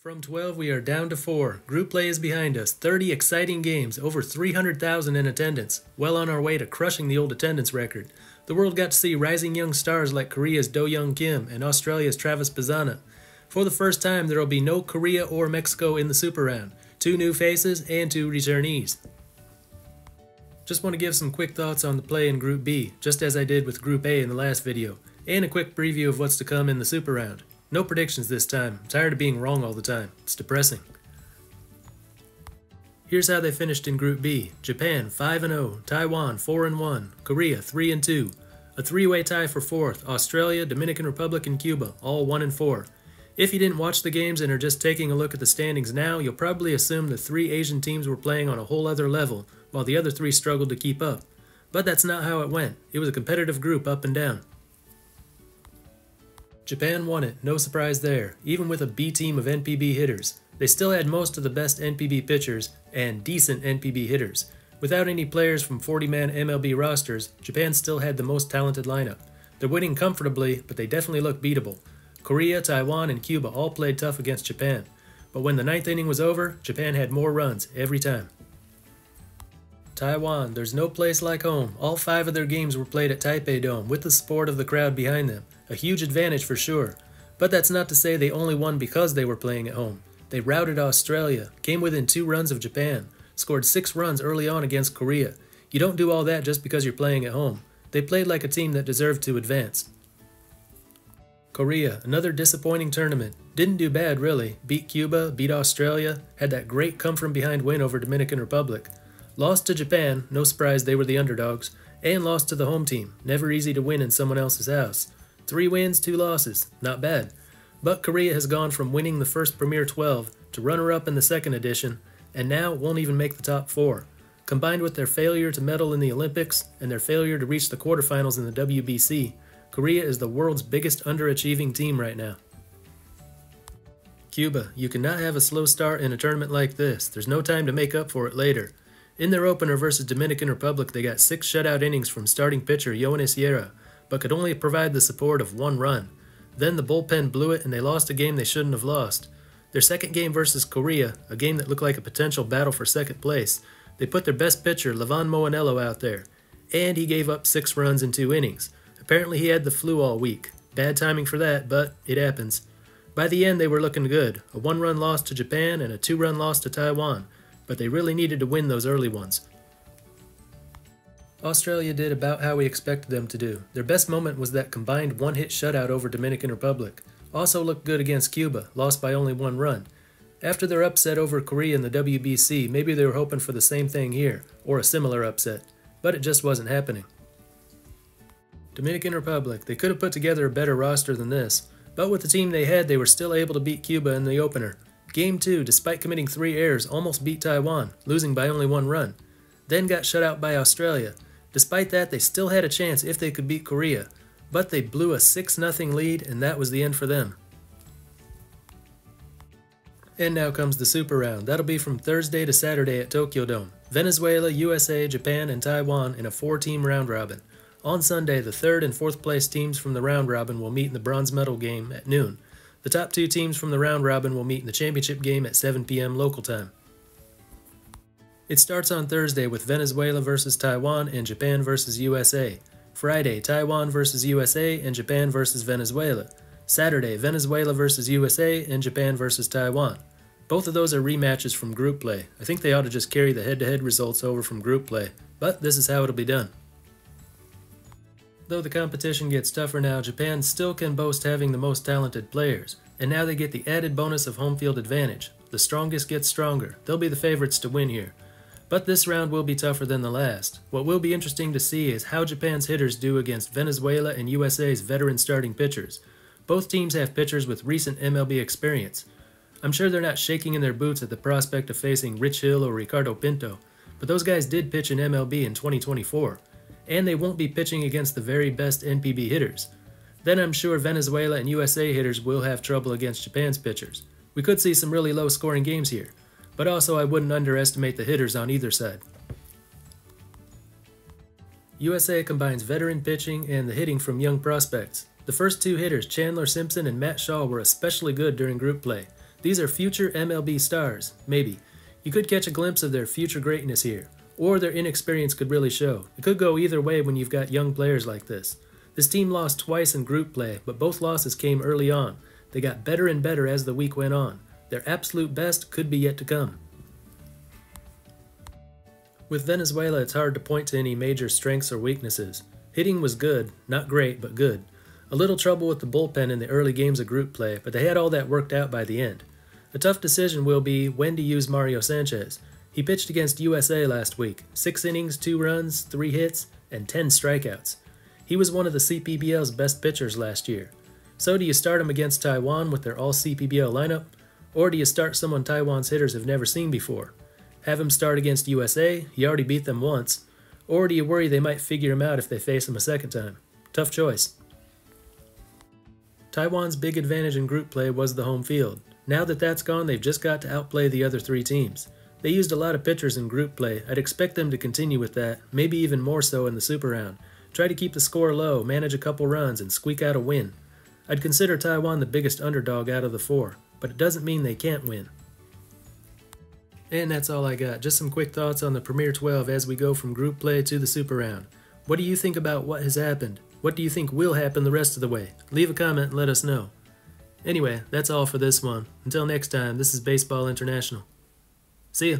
From 12, we are down to 4. Group play is behind us. 30 exciting games, over 300,000 in attendance. Well on our way to crushing the old attendance record. The world got to see rising young stars like Korea's Do Young Kim and Australia's Travis Bazzana. For the first time, there will be no Korea or Mexico in the Super Round. 2 new faces and 2 returnees. Just want to give some quick thoughts on the play in Group B, just as I did with Group A in the last video, and a quick preview of what's to come in the Super Round. No predictions this time. I'm tired of being wrong all the time. It's depressing. Here's how they finished in Group B. Japan 5-0, Taiwan 4-1, Korea 3-2. A 3-way tie for 4th, Australia, Dominican Republic, and Cuba, all 1-4. If you didn't watch the games and are just taking a look at the standings now, you'll probably assume the 3 Asian teams were playing on a whole other level, while the other 3 struggled to keep up. But that's not how it went. It was a competitive group up and down. Japan won it, no surprise there, even with a B team of NPB hitters. They still had most of the best NPB pitchers and decent NPB hitters. Without any players from 40-man MLB rosters, Japan still had the most talented lineup. They're winning comfortably, but they definitely look beatable. Korea, Taiwan, and Cuba all played tough against Japan. But when the 9th inning was over, Japan had more runs every time. Taiwan, there's no place like home. All 5 of their games were played at Taipei Dome, with the support of the crowd behind them. A huge advantage for sure. But that's not to say they only won because they were playing at home. They routed Australia, came within 2 runs of Japan, scored 6 runs early on against Korea. You don't do all that just because you're playing at home. They played like a team that deserved to advance. Korea, another disappointing tournament. Didn't do bad really. Beat Cuba, beat Australia, had that great come-from-behind win over Dominican Republic. Lost to Japan, no surprise they were the underdogs, and lost to the home team. Never easy to win in someone else's house. 3 wins, 2 losses. Not bad. But Korea has gone from winning the first Premier 12 to runner-up in the second edition, and now won't even make the top 4. Combined with their failure to medal in the Olympics and their failure to reach the quarterfinals in the WBC, Korea is the world's biggest underachieving team right now. Cuba, you cannot have a slow start in a tournament like this. There's no time to make up for it later. In their opener versus Dominican Republic, they got 6 shutout innings from starting pitcher Yoenis Sierra, but could only provide the support of 1 run. Then the bullpen blew it and they lost a game they shouldn't have lost. Their second game versus Korea, a game that looked like a potential battle for second place, they put their best pitcher, Livan Moanello, out there, and he gave up 6 runs in 2 innings. Apparently he had the flu all week. Bad timing for that, but it happens. By the end they were looking good, a 1-run loss to Japan and a 2-run loss to Taiwan, but they really needed to win those early ones. Australia did about how we expected them to do. Their best moment was that combined 1-hit shutout over Dominican Republic. Also looked good against Cuba, lost by only 1 run. After their upset over Korea in the WBC, maybe they were hoping for the same thing here, or a similar upset, but it just wasn't happening. Dominican Republic, they could have put together a better roster than this, but with the team they had, they were still able to beat Cuba in the opener. Game 2, despite committing 3 errors, almost beat Taiwan, losing by only 1 run. Then got shut out by Australia. Despite that, they still had a chance if they could beat Korea, but they blew a 6-0 lead and that was the end for them. And now comes the Super Round. That'll be from Thursday to Saturday at Tokyo Dome. Venezuela, USA, Japan, and Taiwan in a 4-team round robin. On Sunday, the 3rd and 4th place teams from the round robin will meet in the bronze medal game at noon. The top 2 teams from the round robin will meet in the championship game at 7 p.m. local time. It starts on Thursday with Venezuela versus Taiwan and Japan versus USA. Friday, Taiwan versus USA and Japan versus Venezuela. Saturday, Venezuela versus USA and Japan versus Taiwan. Both of those are rematches from group play. I think they ought to just carry the head-to-head results over from group play, but this is how it'll be done. Though the competition gets tougher now, Japan still can boast having the most talented players, and now they get the added bonus of home field advantage. The strongest get stronger. They'll be the favorites to win here. But this round will be tougher than the last. What will be interesting to see is how Japan's hitters do against Venezuela and USA's veteran starting pitchers. Both teams have pitchers with recent MLB experience. I'm sure they're not shaking in their boots at the prospect of facing Rich Hill or Ricardo Pinto, but those guys did pitch in MLB in 2024, and they won't be pitching against the very best NPB hitters. Then I'm sure Venezuela and USA hitters will have trouble against Japan's pitchers. We could see some really low-scoring games here, but also I wouldn't underestimate the hitters on either side. USA combines veteran pitching and the hitting from young prospects. The first 2 hitters, Chandler Simpson and Matt Shaw, were especially good during group play. These are future MLB stars, maybe. You could catch a glimpse of their future greatness here, or their inexperience could really show. It could go either way when you've got young players like this. This team lost twice in group play, but both losses came early on. They got better and better as the week went on. Their absolute best could be yet to come. With Venezuela, it's hard to point to any major strengths or weaknesses. Hitting was good, not great, but good. A little trouble with the bullpen in the early games of group play, but they had all that worked out by the end. A tough decision will be when to use Mario Sanchez. He pitched against USA last week, 6 innings, 2 runs, 3 hits, and 10 strikeouts. He was one of the CPBL's best pitchers last year. So do you start him against Taiwan with their all-CPBL lineup, or do you start someone Taiwan's hitters have never seen before? Have him start against USA, he already beat them once, or do you worry they might figure him out if they face him a second time? Tough choice. Taiwan's big advantage in group play was the home field. Now that that's gone, they've just got to outplay the other 3 teams. They used a lot of pitchers in group play. I'd expect them to continue with that, maybe even more so in the Super Round. Try to keep the score low, manage a couple runs, and squeak out a win. I'd consider Taiwan the biggest underdog out of the 4, but it doesn't mean they can't win. And that's all I got. Just some quick thoughts on the Premier 12 as we go from group play to the Super Round. What do you think about what has happened? What do you think will happen the rest of the way? Leave a comment and let us know. Anyway, that's all for this one. Until next time, this is Baseball International. See ya!